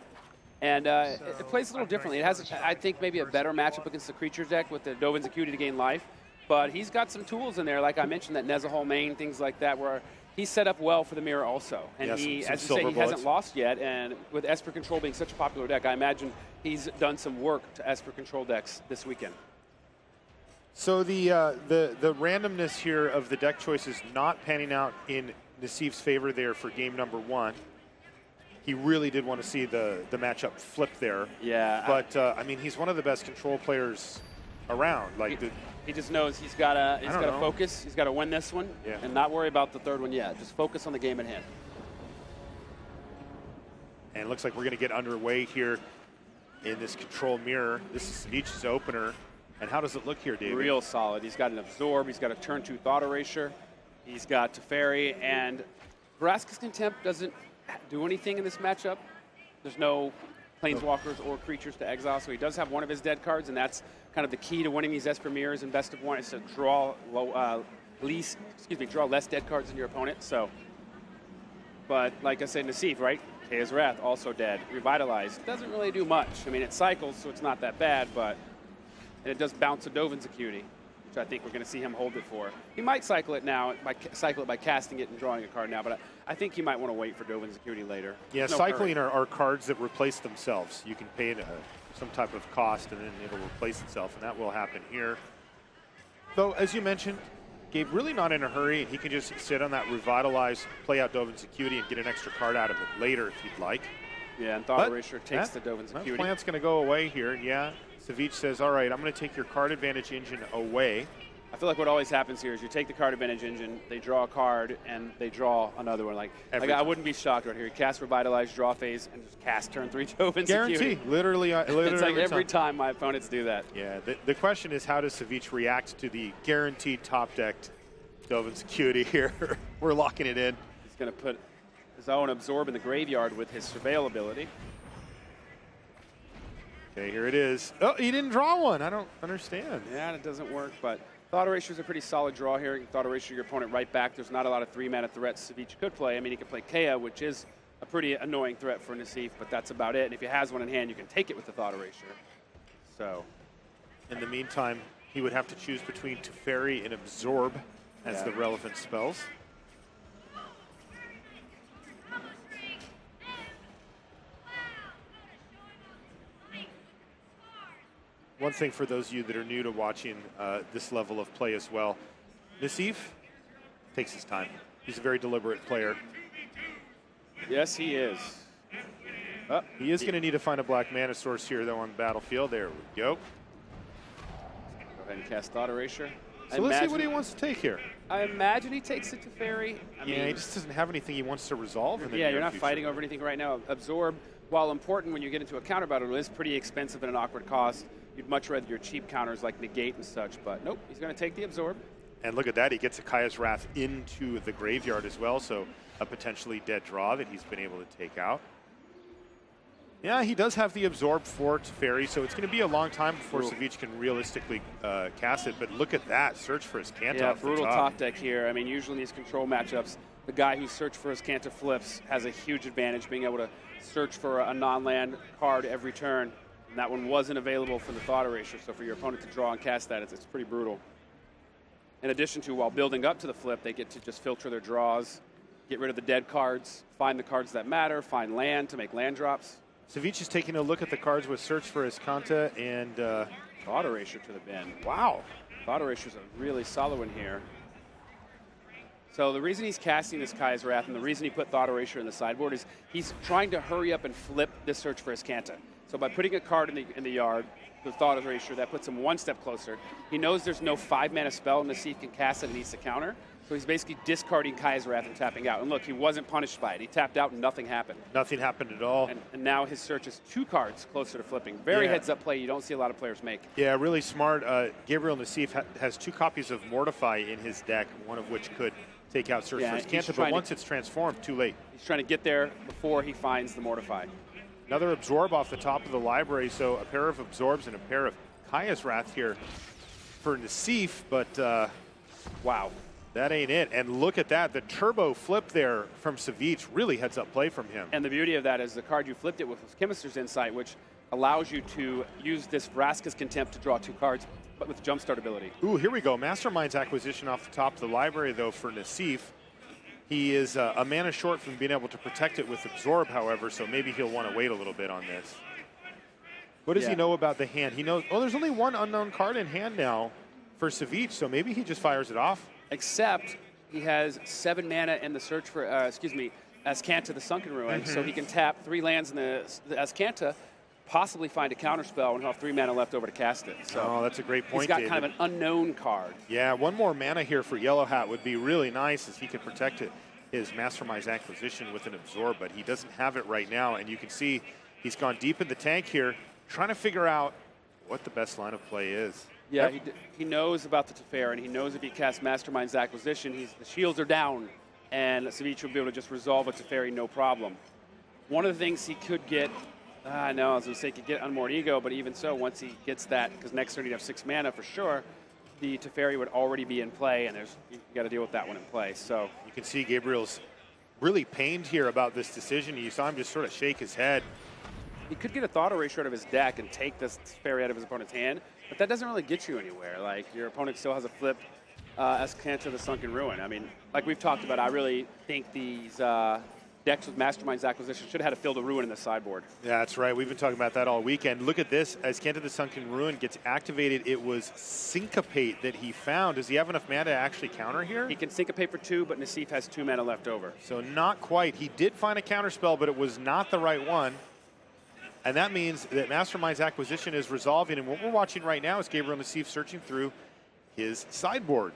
Speaker 7: And it plays a little differently. It has, I think, maybe a better matchup against the creature deck with the Dovin's Acuity to gain life. But he's got some tools in there, like I mentioned, that Nezahul main, things like that, where he's set up well for the mirror also. And
Speaker 6: yeah,
Speaker 7: he,
Speaker 6: some
Speaker 7: as you say, he
Speaker 6: bullets.
Speaker 7: hasn't lost yet. And with Esper Control being such a popular deck, I imagine he's done some work to Esper Control decks this weekend.
Speaker 6: So the randomness here of the deck choices not panning out in Nassif's favor there for game number 1. He really did want to see the matchup flip there.
Speaker 7: Yeah.
Speaker 6: But I mean, he's one of the best control players around. Like
Speaker 7: he just knows he's got to focus. He's got to win this one and not worry about the third one yet. Just focus on the game at hand.
Speaker 6: And it looks like we're going to get underway here in this control mirror. This is Savjz's opener. And how does it look here, David?
Speaker 7: Real solid. He's got an Absorb. He's got a turn 2 Thought Erasure. He's got Teferi. And Vraska's Contempt doesn't do anything in this matchup. There's no planeswalkers or creatures to exile, so he does have one of his dead cards, and that's kind of the key to winning these Esper mirrors in best of 1 is to draw less dead cards than your opponent. So, but like I said, Nassif, right? Kaya's Wrath also dead. Revitalize doesn't really do much. I mean, it cycles, so it's not that bad, but and it does bounce a Dovin's Acuity, which I think we're going to see him hold it for. He might cycle it by casting it and drawing a card now, but I think he might want to wait for Dovin's Acuity later.
Speaker 6: Yeah, cycling are cards that replace themselves. You can pay some type of cost, and then it'll replace itself, and that will happen here. Though, as you mentioned, Gabe really not in a hurry, and he can just sit on that Revitalize, play out Dovin's Acuity, and get an extra card out of it later if he'd like.
Speaker 7: Yeah, and Thought Erasure takes the Dovin's Acuity.
Speaker 6: That plant's going to go away here, yeah. Savjz says, all right, I'm going to take your card advantage engine away.
Speaker 7: I feel like what always happens here is you take the card advantage engine, they draw a card, and they draw another one. Like I wouldn't be shocked right here. Cast Revitalize, draw phase, and just cast turn 3 Dovin's Acuity.
Speaker 6: Guarantee, literally
Speaker 7: it's like every time my opponents do that.
Speaker 6: Yeah, the question is, how does Savjz react to the guaranteed top-decked Dovin's Acuity here? We're locking it in.
Speaker 7: He's going to put his own Absorb in the graveyard with his Surveil ability.
Speaker 6: Okay, here it is. Oh, he didn't draw one. I don't understand.
Speaker 7: Yeah, it doesn't work, but Thought Erasure is a pretty solid draw here. You can Thought Erasure your opponent right back. There's not a lot of 3-mana threats Savjz could play. I mean, he could play Kea, which is a pretty annoying threat for Nassif, but that's about it. And if he has one in hand, you can take it with the Thought Erasure. So,
Speaker 6: in the meantime, he would have to choose between Teferi and Absorb as the relevant spells. One thing for those of you that are new to watching this level of play as well, Nassif takes his time. He's a very deliberate player.
Speaker 7: yes, he is.
Speaker 6: He is going to need to find a black mana source here, though, on the battlefield. There we go.
Speaker 7: Go ahead and cast Thought Erasure.
Speaker 6: So let's see what he wants to take here.
Speaker 7: I imagine he takes it to Teferi.
Speaker 6: He just doesn't have anything he wants to resolve in the
Speaker 7: Yeah,
Speaker 6: near
Speaker 7: you're not
Speaker 6: future.
Speaker 7: fighting over anything right now. Absorb, while important when you get into a counter battle, is pretty expensive at an awkward cost. You'd much rather your cheap counters like Negate and such, but nope, he's going to take the Absorb.
Speaker 6: And look at that, he gets a Kaya's Wrath into the graveyard as well, so a potentially dead draw that he's been able to take out. Yeah, he does have the Absorb for Teferi, so it's going to be a long time before Savjz can realistically cast it, but look at that, search for his Kanta
Speaker 7: Yeah,
Speaker 6: off the
Speaker 7: brutal
Speaker 6: top.
Speaker 7: top deck here. I mean, usually in these control matchups, the guy who searched for his Kanta flips has a huge advantage, being able to search for a non-land card every turn. And that one wasn't available for the Thought Erasure, so for your opponent to draw and cast that, it's pretty brutal. In addition to, while building up to the flip, they get to just filter their draws, get rid of the dead cards, find the cards that matter, find land to make land drops.
Speaker 6: Savjz is taking a look at the cards with search for his Kanta and...
Speaker 7: Thought Erasure to the bin.
Speaker 6: wow.
Speaker 7: Thought Erasure is a really solid one here. So the reason he's casting this Kaya's Wrath and the reason he put Thought Erasure in the sideboard is he's trying to hurry up and flip this search for his Kanta. So by putting a card in the yard, the Thought Erasure, that puts him one step closer. He knows there's no 5-mana spell Nassif can cast that he needs to counter. So he's basically discarding Kaya's Wrath and tapping out. And look, he wasn't punished by it. He tapped out and nothing happened.
Speaker 6: Nothing happened at all.
Speaker 7: And now his search is 2 cards closer to flipping. Very heads-up play you don't see a lot of players make.
Speaker 6: Yeah, really smart. Gabriel Nassif has 2 copies of Mortify in his deck, one of which could take out search for his Kanta, but once it's transformed, too late.
Speaker 7: He's trying to get there before he finds the Mortify.
Speaker 6: Another Absorb off the top of the library, so a pair of Absorbs and a pair of Kaya's Wrath here for Nassif, but
Speaker 7: wow.
Speaker 6: That ain't it. And look at that, the turbo flip there from Savjz, really heads up play from him.
Speaker 7: And the beauty of that is the card you flipped it with was Chemister's Insight, which allows you to use this Vraska's Contempt to draw 2 cards, but with Jumpstart ability.
Speaker 6: Ooh, here we go. Mastermind's acquisition off the top of the library, though, for Nassif. He is a mana short from being able to protect it with Absorb, however, so maybe he'll want to wait a little bit on this. What does he know about the hand? He knows, oh, there's only 1 unknown card in hand now for Savjz, so maybe he just fires it off.
Speaker 7: Except he has 7 mana in the search for, Azcanta, the Sunken Ruin, so he can tap 3 lands in the Azcanta, possibly find a counterspell, and he'll have 3 mana left over to cast it. So
Speaker 6: that's a great point,
Speaker 7: he's got
Speaker 6: David.
Speaker 7: kind of an unknown card.
Speaker 6: Yeah, 1 more mana here for Yellow Hat would be really nice as he could protect his Mastermind's acquisition with an Absorb, but he doesn't have it right now, and you can see he's gone deep in the tank here, trying to figure out what the best line of play is.
Speaker 7: Yeah, he knows about the Teferi, and he knows if he casts Mastermind's acquisition, the shields are down, and Savjz will be able to just resolve a Teferi no problem. One of the things he could get, I know, I was going to say he could get Unmoored Ego, but even so, once he gets that, because next turn he'd have 6 mana for sure, the Teferi would already be in play, and you got to deal with that one in play. So
Speaker 6: you can see Gabriel's really pained here about this decision. You saw him just sort of shake his head.
Speaker 7: He could get a Thought Erasure out of his deck and take this Teferi out of his opponent's hand, but that doesn't really get you anywhere. Like, your opponent still has a flip Azcanta, the Sunken Ruin. I mean, like we've talked about, I really think these decks with Mastermind's acquisition should have had a Field of Ruin in the sideboard.
Speaker 6: Yeah, that's right. We've been talking about that all weekend. Look at this. As Azcanta the Sunken Ruin gets activated, it was Syncopate that he found. Does he have enough mana to actually counter here?
Speaker 7: He can Syncopate for 2, but Nassif has 2 mana left over.
Speaker 6: So not quite. He did find a counter spell, but it was not the right one. And that means that Mastermind's acquisition is resolving. And what we're watching right now is Gabriel Nassif searching through his sideboard.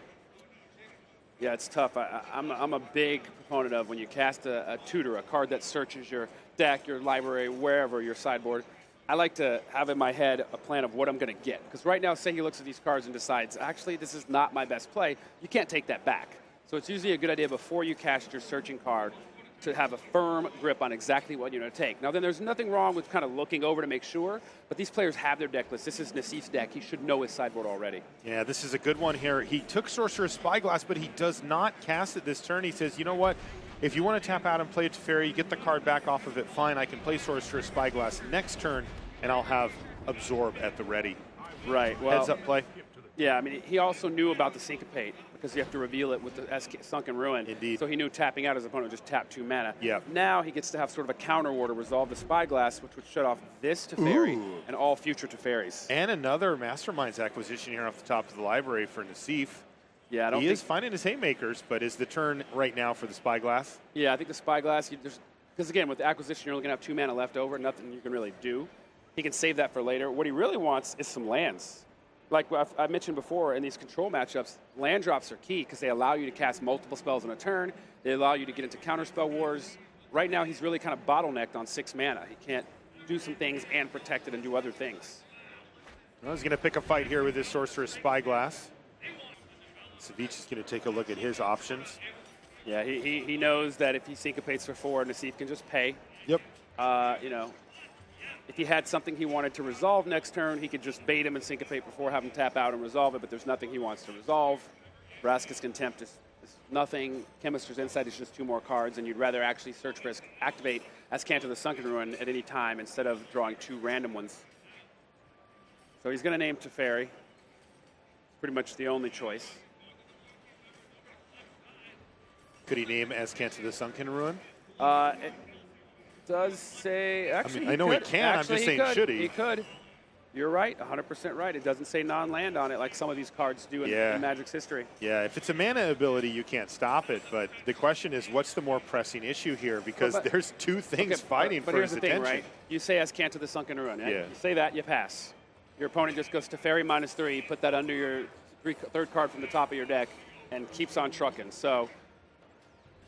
Speaker 7: Yeah, it's tough. I'm a big proponent of when you cast a tutor, a card that searches your deck, your library, wherever, your sideboard. I like to have in my head a plan of what I'm going to get. Because right now, say he looks at these cards and decides, actually, this is not my best play, you can't take that back. So it's usually a good idea before you cast your searching card to have a firm grip on exactly what you're going to take. Now, then there's nothing wrong with kind of looking over to make sure, but these players have their deck list. This is Nassif's deck. He should know his sideboard already.
Speaker 6: Yeah, this is a good one here. He took Sorcerer's Spyglass, but he does not cast it this turn. He says, you know what? If you want to tap out and play Teferi, you get the card back off of it, fine. I can play Sorcerer's Spyglass next turn, and I'll have Absorb at the ready.
Speaker 7: Right. Well,
Speaker 6: Heads up play.
Speaker 7: Yeah, I mean, he also knew about the Syncopate because you have to reveal it with the Sunken Ruin.
Speaker 6: Indeed.
Speaker 7: So he knew tapping out his opponent would just tap 2 mana.
Speaker 6: Yep.
Speaker 7: Now he gets to have sort of a counter war to resolve the Spyglass, which would shut off this Teferi and all future Teferis.
Speaker 6: And another Masterminds acquisition here off the top of the library for Nassif.
Speaker 7: Yeah, I don't
Speaker 6: he
Speaker 7: think
Speaker 6: is finding his haymakers, but is the turn right now for the Spyglass?
Speaker 7: Yeah, I think the Spyglass, because again, with the acquisition, you're only going to have 2 mana left over, nothing you can really do. He can save that for later. What he really wants is some lands. Like I mentioned before, in these control matchups, land drops are key because they allow you to cast multiple spells in a turn. They allow you to get into counterspell wars. Right now, he's really kind of bottlenecked on 6 mana. He can't do some things and protect it and do other things.
Speaker 6: Well, he's going to pick a fight here with his Sorcerer's Spyglass. Savjz is going to take a look at his options.
Speaker 7: Yeah, he knows that if he syncopates for 4, Nassif can just pay.
Speaker 6: Yep.
Speaker 7: You know, if he had something he wanted to resolve next turn, he could just bait him and syncopate before, have him tap out and resolve it, but there's nothing he wants to resolve. Vraska's Contempt is nothing. Chemist's Insight is just 2 more cards, and you'd rather actually search for activate Azcanta the Sunken Ruin at any time instead of drawing 2 random ones. So he's going to name Teferi. Pretty much the only choice.
Speaker 6: Could he name Azcanta the Sunken Ruin?
Speaker 7: It does say, actually,
Speaker 6: I know he can. I'm just saying, should he?
Speaker 7: He could. You're right, 100% right. It doesn't say non-land on it like some of these cards do in Magic's history.
Speaker 6: Yeah, if it's a mana ability, you can't stop it. But the question is, what's the more pressing issue here? Because there's 2 things fighting for his attention.
Speaker 7: But here's the thing, right? You say Azcanta the Sunken Ruin. Right?
Speaker 6: Yeah.
Speaker 7: You say that, you pass. Your opponent just goes Teferi -3, put that under your 3rd card from the top of your deck, and keeps on trucking. So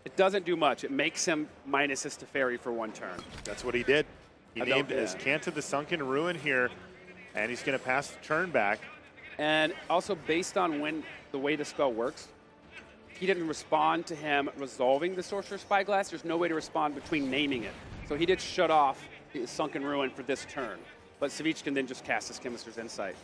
Speaker 7: it doesn't do much. It makes him minus his Teferi for 1 turn.
Speaker 6: That's what he did. He named Azcanta the Sunken Ruin here, and he's going to pass the turn back.
Speaker 7: And also based on the way the spell works, he didn't respond to him resolving the Sorcerer's Spyglass. There's no way to respond between naming it. So he did shut off his Sunken Ruin for this turn. But Savjz can then just cast his Chemist's Insight.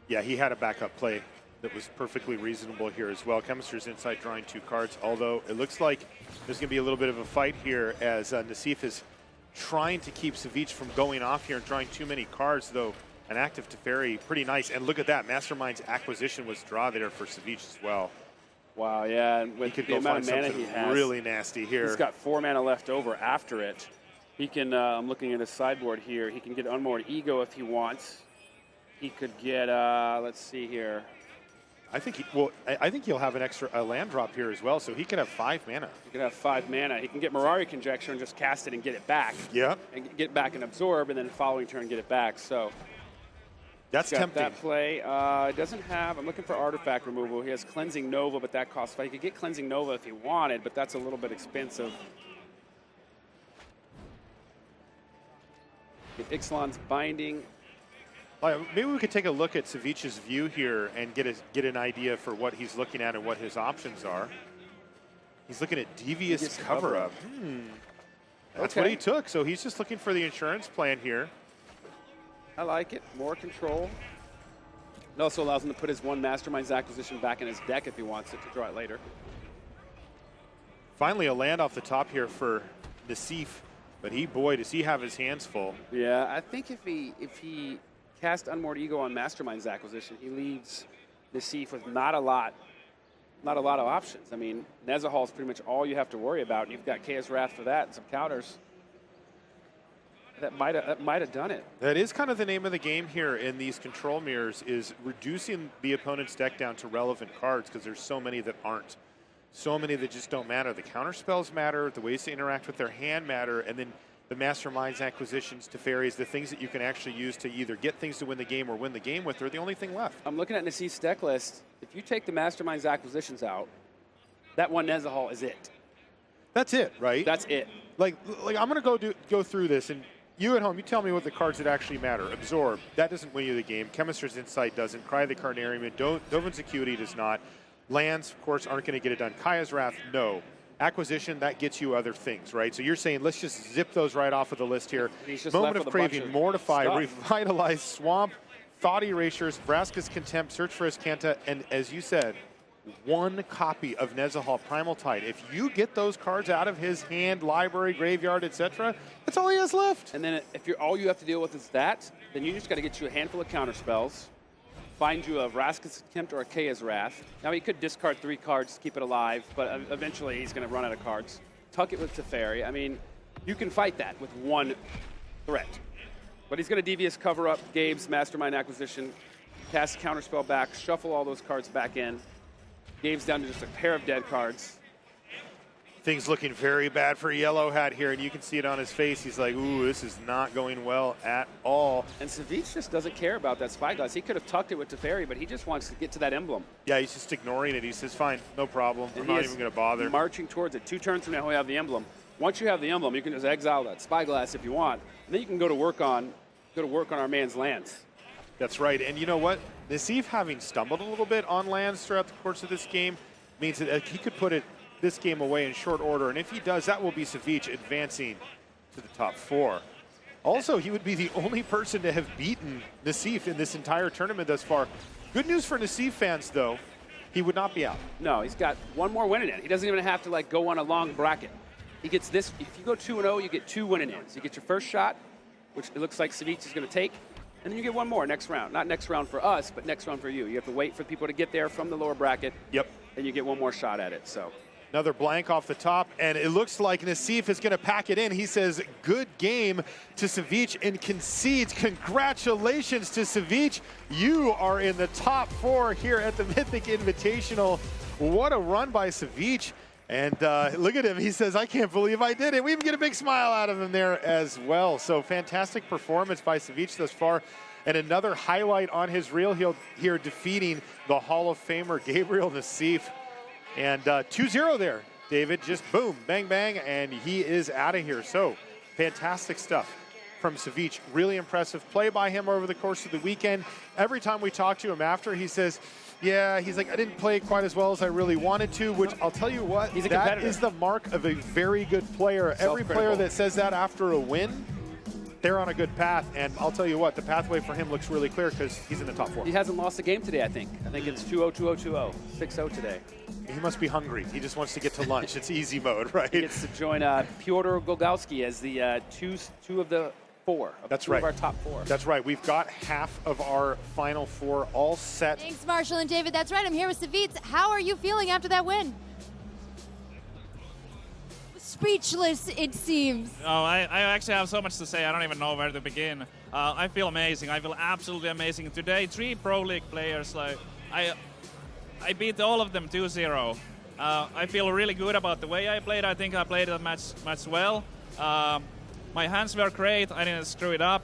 Speaker 6: Yeah, he had a backup play that was perfectly reasonable here as well. Chemist's Insight drawing 2 cards, although it looks like there's going to be a little bit of a fight here as Nassif is trying to keep Savjz from going off here and drawing too many cards, though an active Teferi, pretty nice. And look at that, Mastermind's acquisition was draw there for Savjz as well.
Speaker 7: Wow, yeah, and with the amount of mana he has,
Speaker 6: really nasty here.
Speaker 7: He's got 4 mana left over after it. He can, I'm looking at his sideboard here, he can get Unmoored Ego if he wants. He could get, let's see here.
Speaker 6: I think he'll have an extra land drop here as well, so he could have 5 mana.
Speaker 7: He could have 5 mana. He can get Mirari Conjecture and just cast it and get it back.
Speaker 6: Yeah.
Speaker 7: And get it back and absorb, and then the following turn get it back. So
Speaker 6: that's tempting.
Speaker 7: That play. It doesn't have. I'm looking for artifact removal. He has Cleansing Nova, but that costs 5. He could get Cleansing Nova if he wanted, but that's a little bit expensive. Get Ixalan's Binding.
Speaker 6: Maybe we could take a look at Savjz's view here and get an idea for what he's looking at and what his options are. He's looking at Devious Cover-Up. That's what he took. So he's just looking for the insurance plan here.
Speaker 7: I like it. More control. It also allows him to put his 1 Mastermind's acquisition back in his deck if he wants it to draw it later.
Speaker 6: Finally, a land off the top here for Nassif. But boy, does he have his hands full.
Speaker 7: Yeah, I think if he cast Unmoored Ego on Mastermind's acquisition, he leaves Nassif with not a lot of options. I mean, Nezahal is pretty much all you have to worry about. You've got Chaos Wrath for that and some counters. That might have done it.
Speaker 6: That is kind of the name of the game here in these control mirrors, is reducing the opponent's deck down to relevant cards, because there's so many that aren't. So many that just don't matter. The counter spells matter, the ways to interact with their hand matter, and then the Mastermind's acquisitions, Teferis, the things that you can actually use to either get things to win the game or win the game with are the only thing left.
Speaker 7: I'm looking at Nassif's deck list. If you take the Mastermind's acquisitions out, that 1 Nezahal is it.
Speaker 6: That's it, right?
Speaker 7: That's it.
Speaker 6: Like I'm going to go through this, and you at home, you tell me what the cards that actually matter. Absorb, that doesn't win you the game. Chemist's Insight doesn't. Cry the Carnarium, Dovin's Acuity does not. Lands, of course, aren't going to get it done. Kaya's Wrath, no. acquisition, that gets you other things, right? So you're saying, let's just zip those right off of the list here.
Speaker 7: He's just
Speaker 6: Moment
Speaker 7: left
Speaker 6: of
Speaker 7: with a bunch
Speaker 6: Craving,
Speaker 7: of
Speaker 6: Mortify,
Speaker 7: stuff.
Speaker 6: Revitalize, Swamp, Thought Erasures, Vraska's Contempt, Search for Iskanta, and as you said, one copy of Nezahal Primal Tide. If you get those cards out of his hand, library, graveyard, etc., that's all he has left.
Speaker 7: And then if you're all you have to deal with is that, then you just got to get you a handful of counter spells, find you a Vraska's Contempt or a Kaya's Wrath. Now he could discard 3 cards to keep it alive, but eventually he's going to run out of cards. Tuck it with Teferi. I mean, you can fight that with one threat. But he's going to Devious Cover Up, Gabe's Mastermind Acquisition, cast Counterspell back, shuffle all those cards back in. Gabe's down to just a pair of dead cards.
Speaker 6: Things looking very bad for Yellow Hat here, and you can see it on his face. He's like, ooh, this is not going well at all.
Speaker 7: And Savjz just doesn't care about that Spyglass. He could have tucked it with Teferi, but he just wants to get to that emblem.
Speaker 6: Yeah, he's just ignoring it. He says, fine, no problem. I'm not even going to bother.
Speaker 7: Marching towards it. 2 turns from now, he'll have the emblem. Once you have the emblem, you can just exile that Spyglass if you want, and then you can go to work on our man's lands.
Speaker 6: That's right, and you know what? Nassif having stumbled a little bit on lands throughout the course of this game means that he could put this game away in short order, and if he does, that will be Savjz advancing to the top 4. Also, he would be the only person to have beaten Nassif in this entire tournament thus far. Good news for Nassif fans, though, he would not be out.
Speaker 7: No, he's got one more winning in. He doesn't even have to go on a long bracket. He gets this. If you go 2-0, you get 2 winning ins. You get your first shot, which it looks like Savjz is going to take, and then you get one more next round. Not next round for us, but next round for you. You have to wait for people to get there from the lower bracket.
Speaker 6: Yep.
Speaker 7: And you get one more shot at it. So
Speaker 6: another blank off the top, and it looks like Nassif is going to pack it in. He says, good game to Savjz and concedes. Congratulations to Savjz. You are in the top 4 here at the Mythic Invitational. What a run by Savjz. And look at him. He says, I can't believe I did it. We even get a big smile out of him there as well. So fantastic performance by Savjz thus far. And another highlight on his reel here, defeating the Hall of Famer Gabriel Nassif. And 2-0 there, David. Just boom, bang, bang, and he is out of here. So fantastic stuff from Savjz. Really impressive play by him over the course of the weekend. Every time we talk to him after, he says, yeah, he's like, I didn't play quite as well as I really wanted to, which I'll tell you what, that is the mark of a very good player. Every player that says that after a win, they're on a good path, and I'll tell you what, the pathway for him looks really clear because he's in the top 4.
Speaker 7: he hasn't lost a game today, I think. I think it's 2-0, 2-0, 2-0, 6-0 today.
Speaker 6: He must be hungry. He just wants to get to lunch. It's easy mode, right?
Speaker 7: He gets to join Pyotr Golgowski as the two of the 4.
Speaker 6: That's
Speaker 7: two
Speaker 6: right.
Speaker 7: of our top 4.
Speaker 6: That's right. We've got half of our final 4 all set.
Speaker 2: Thanks, Marshall and David. That's right. I'm here with Savjz. How are you feeling after that win? Speechless, it seems.
Speaker 1: Oh, I actually have so much to say. I don't even know where to begin. I feel amazing. I feel absolutely amazing. Today, 3 Pro League players. I beat all of them 2-0. I feel really good about the way I played. I think I played the match well. My hands were great. I didn't screw it up.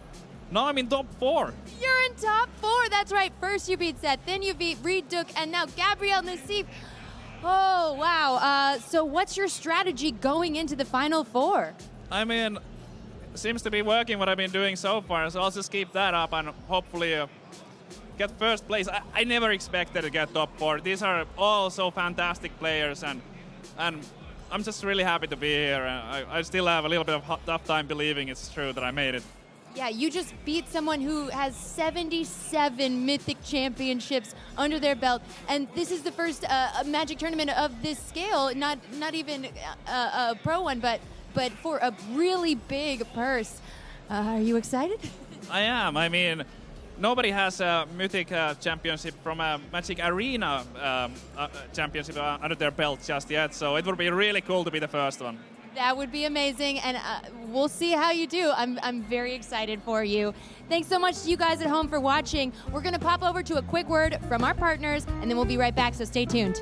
Speaker 1: Now I'm in top 4.
Speaker 2: You're in top 4. That's right. First you beat Seth, then you beat Reed Duke, and now Gabriel Nassif. Oh, wow. So what's your strategy going into the Final 4?
Speaker 1: I mean, seems to be working what I've been doing so far, so I'll just keep that up and hopefully get first place. I never expected to get top 4. These are all so fantastic players, and I'm just really happy to be here. I still have a little bit of tough time believing it's true that I made it.
Speaker 2: Yeah, you just beat someone who has 77 Mythic Championships under their belt, and this is the first Magic tournament of this scale, not even a pro one, but for a really big purse. Are you excited?
Speaker 1: I am. I mean, nobody has a Mythic championship from a Magic Arena championship under their belt just yet, so it would be really cool to be the first one.
Speaker 2: That would be amazing, and we'll see how you do. I'm very excited for you. Thanks so much to you guys at home for watching. We're going to pop over to a quick word from our partners, and then we'll be right back, so stay tuned.